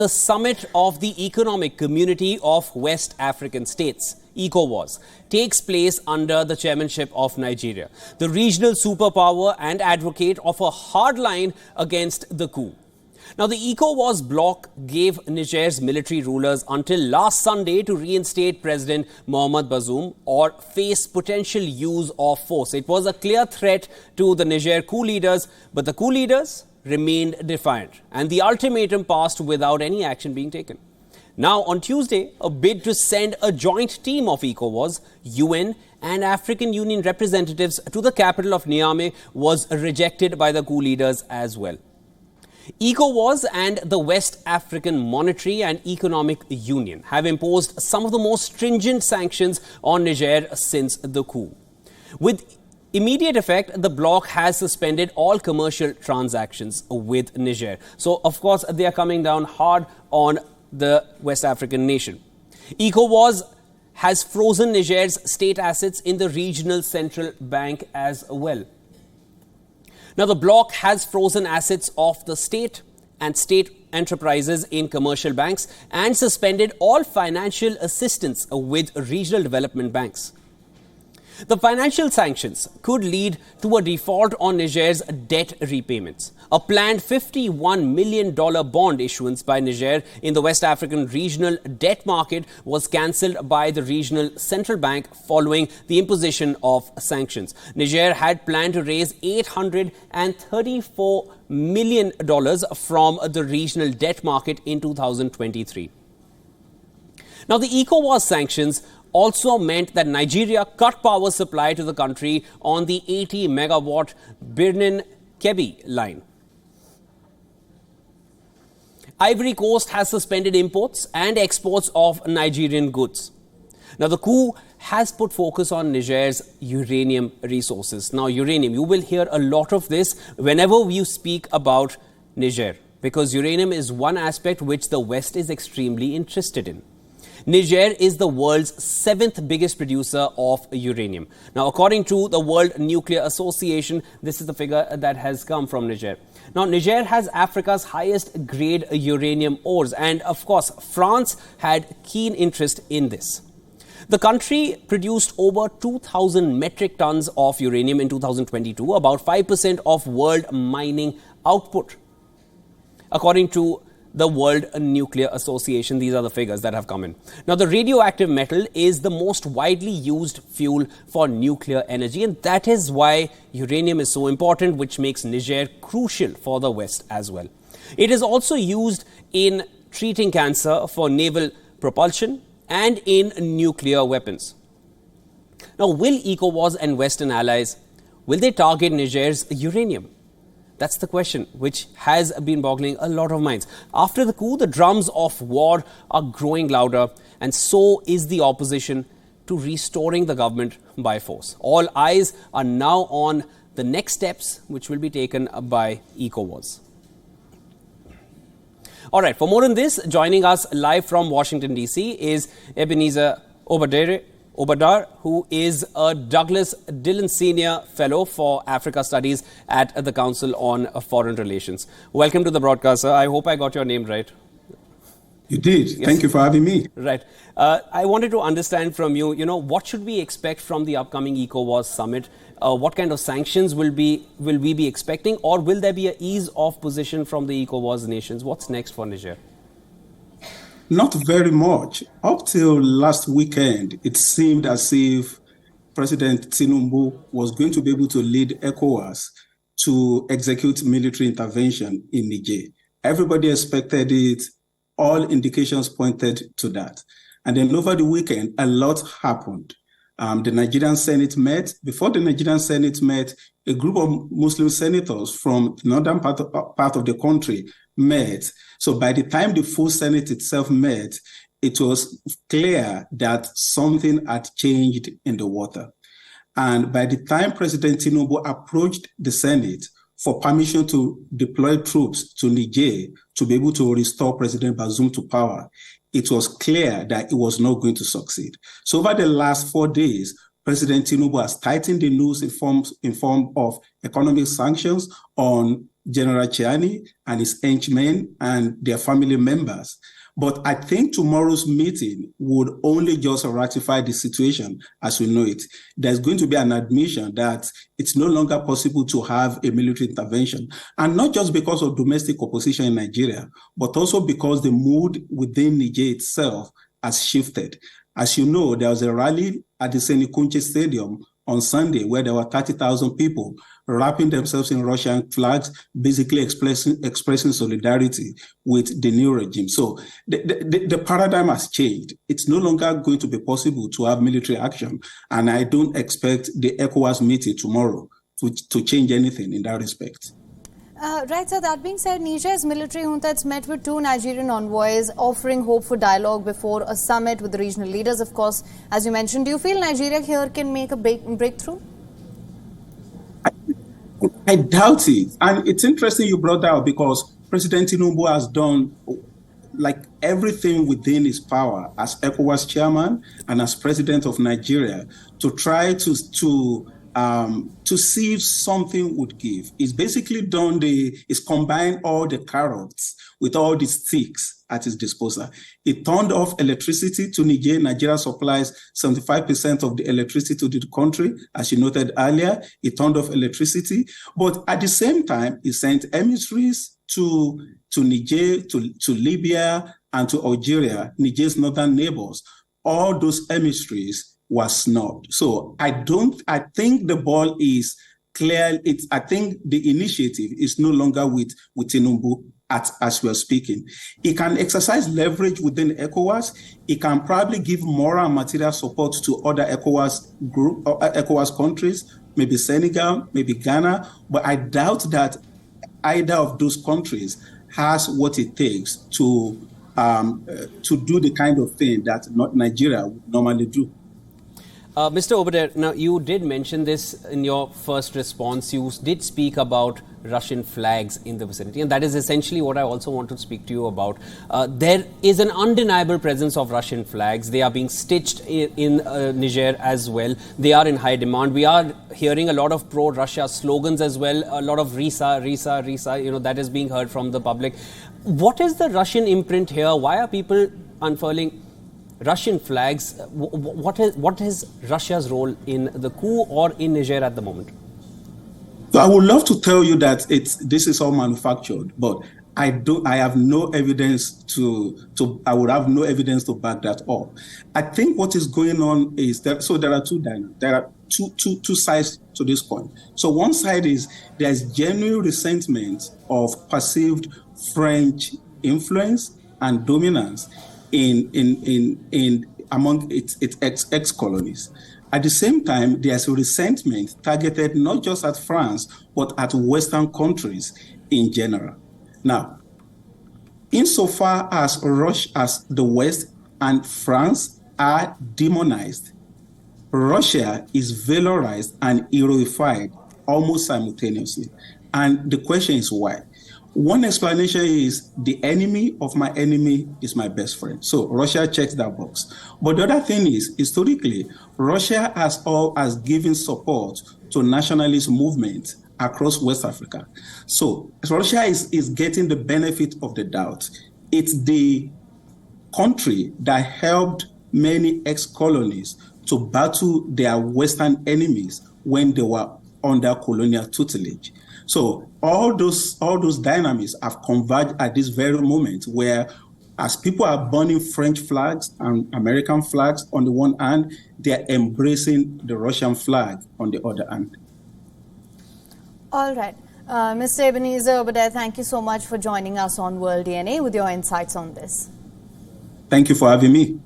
The summit of the Economic Community of West African States, ECOWAS, takes place under the chairmanship of Nigeria, the regional superpower and advocate of a hard line against the coup. Now, the ECOWAS bloc gave Niger's military rulers until last Sunday to reinstate President Mohamed Bazoum or face potential use of force. It was a clear threat to the Niger coup leaders, but the coup leaders remained defiant, and the ultimatum passed without any action being taken. Now, on Tuesday, a bid to send a joint team of ECOWAS, UN and African Union representatives to the capital of Niamey was rejected by the coup leaders as well. ECOWAS and the West African Monetary and Economic Union have imposed some of the most stringent sanctions on Niger since the coup. With immediate effect, the bloc has suspended all commercial transactions with Niger. So, of course, they are coming down hard on the West African nation. ECOWAS has frozen Niger's state assets in the regional central bank as well. Now, the bloc has frozen assets of the state and state enterprises in commercial banks and suspended all financial assistance with regional development banks. The financial sanctions could lead to a default on Niger's debt repayments. A planned $51 million bond issuance by Niger in the West African regional debt market was cancelled by the regional central bank following the imposition of sanctions. Niger had planned to raise $834 million from the regional debt market in 2023. Now, the ECOWAS sanctions also meant that Nigeria cut power supply to the country on the 80-megawatt Birnin-Kebbi line. Ivory Coast has suspended imports and exports of Nigerian goods. Now, the coup has put focus on Niger's uranium resources. Now, uranium, you will hear a lot of this whenever you speak about Niger, because uranium is one aspect which the West is extremely interested in. Niger is the world's 7th biggest producer of uranium. Now, according to the World Nuclear Association, this is the figure that has come from Niger. Now, Niger has Africa's highest grade uranium ores, and of course, France had keen interest in this. The country produced over 2,000 metric tons of uranium in 2022, about 5% of world mining output. According to the World Nuclear Association, these are the figures that have come in. Now, the radioactive metal is the most widely used fuel for nuclear energy, and that is why uranium is so important, which makes Niger crucial for the West as well. It is also used in treating cancer, for naval propulsion, and in nuclear weapons. Now, will ECOWAS and Western allies, will they target Niger's uranium? That's the question which has been boggling a lot of minds. After the coup, the drums of war are growing louder, and so is the opposition to restoring the government by force. All eyes are now on the next steps which will be taken by ECOWAS. All right, for more on this, joining us live from Washington, D.C. is Ebenezer Obadar, who is a Douglas Dillon Senior Fellow for Africa Studies at the Council on Foreign Relations. Welcome to the broadcast, sir. I hope I got your name right. You did. Yes. Thank you for having me. Right. I wanted to understand from you, what should we expect from the upcoming ECOWAS summit? What kind of sanctions will we be expecting, or will there be an ease of position from the ECOWAS nations? What's next for Niger? Not very much. Up till last weekend, it seemed as if President Tinubu was going to be able to lead ECOWAS to execute military intervention in Niger. Everybody expected it. All indications pointed to that. And then over the weekend, a lot happened. The Nigerian Senate met. Before the Nigerian Senate met, a group of Muslim senators from the northern part of the country met. So by the time the full Senate itself met, it was clear that something had changed in the water. And by the time President Tinubu approached the Senate for permission to deploy troops to Niger to be able to restore President Bazoum to power, it was clear that it was not going to succeed. So over the last 4 days, President Tinubu has tightened the noose in form of economic sanctions on General Chiani and his henchmen and their family members. But I think tomorrow's meeting would only just ratify the situation as we know it. There's going to be an admission that it's no longer possible to have a military intervention. And not just because of domestic opposition in Nigeria, but also because the mood within Niger itself has shifted. As you know, there was a rally at the Senikunche Stadium on Sunday where there were 30,000 people wrapping themselves in Russian flags, basically expressing solidarity with the new regime. So the paradigm has changed. It's no longer going to be possible to have military action. And I don't expect the ECOWAS meeting tomorrow to change anything in that respect. Right, so that being said, Niger's military junta has met with 2 Nigerian envoys offering hope for dialogue before a summit with the regional leaders. Of course, as you mentioned, do you feel Nigeria here can make a breakthrough? I doubt it. And it's interesting you brought that up because President Tinubu has done like everything within his power as ECOWAS chairman and as president of Nigeria to try to see if something would give. He's basically he's combined all the carrots with all the sticks at his disposal. He turned off electricity to Niger. Nigeria supplies 75% of the electricity to the country, as you noted earlier. He turned off electricity. But at the same time, he sent emissaries to Niger, to Libya, and to Algeria, Niger's northern neighbors. All those emissaries were snubbed. So I think the ball is clear. I think the initiative is no longer with Tinubu as we are speaking. He can exercise leverage within ECOWAS. He can probably give moral and material support to other ECOWAS countries, maybe Senegal, maybe Ghana, but I doubt that either of those countries has what it takes to do the kind of thing that Nigeria would normally do. Mr. Obadiah, now you did mention this in your first response. You did speak about Russian flags in the vicinity, and that is essentially what I also want to speak to you about. There is an undeniable presence of Russian flags. They are being stitched in Niger as well. They are in high demand. We are hearing a lot of pro-Russia slogans as well, a lot of Risa, Risa, Risa, that is being heard from the public. What is the Russian imprint here? Why are people unfurling Russian flags? What is Russia's role in the coup or in Niger at the moment? So I would love to tell you that this is all manufactured, but I have no evidence I would have no evidence to back that up. I think what is going on is that there are two sides to this point. So one side is there's genuine resentment of perceived French influence and dominance in among its ex-colonies. At the same time, there's a resentment targeted not just at France, but at Western countries in general. Now, insofar as the West and France are demonized, Russia is valorized and heroified almost simultaneously. And the question is why? One explanation is the enemy of my enemy is my best friend. So Russia checks that box. But the other thing is, historically, Russia has given support to nationalist movements across West Africa. So Russia is getting the benefit of the doubt. It's the country that helped many ex-colonies to battle their Western enemies when they were under colonial tutelage. So all those dynamics have converged at this very moment where as people are burning French flags and American flags on the one hand, they're embracing the Russian flag on the other hand. All right. Mr. Ebenezer Obadiah, thank you so much for joining us on World DNA with your insights on this. Thank you for having me.